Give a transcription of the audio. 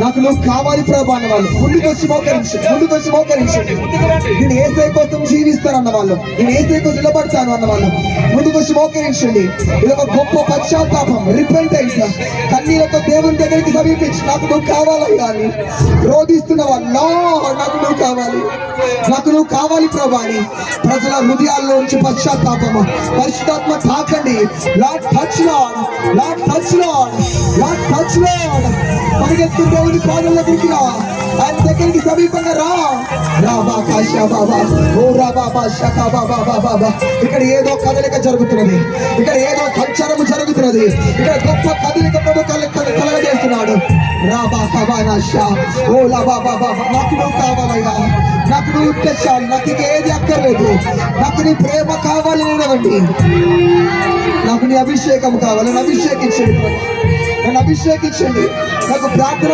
నాకు నువ్వు కావాలి ప్రభా అన్న వాళ్ళు ముందుకు వచ్చి మోకరించండి. నేను ఏసై కోసం జీవిస్తాను అన్న వాళ్ళు, నేను ఏసై కోసం నిలబడతాను అన్న వాళ్ళు ముందుకు వచ్చి మోకరించండి. ఇది ఒక గొప్ప పశ్చాత్తాపం, రిపెంటెన్స్. కన్నీళ్లతో దేవుని దగ్గరికి సమీపించి నాకు నువ్వు కావాలయ్యా అని రోధిస్తున్న వాళ్ళు, నాకు నువ్వు కావాలి ప్రభా అని ప్రజల హృదయాల్లో నుంచి పశ్చాత్తాపము, పరిశుద్ధాత్మ తాకండి. లార్డ్ టచ్ లార్డ్ పరిగెత్తు దేవుని పాదల దగ్గరికి రా, ఆయన దగ్గరికి సమీపంగా రా. ఇక్కడ ఏదో కదలిక జరుగుతున్నది, ఇక్కడ ఏదో సంచారము జరుగుతున్నది, ఇక్కడ గొప్ప కదలిక కలగజేస్తున్నాడు. నాకు నువ్వు కావాలయ్యా, నాకు నువ్వు ఉద్దేశాలు, నాకు ఏది అక్కర్లేదు, నాకు నీ ప్రేమ కావాలి అనేవండి, నాకు నీ అభిషేకం కావాలి, నన్ను అభిషేకించండి, నాకు ప్రార్థన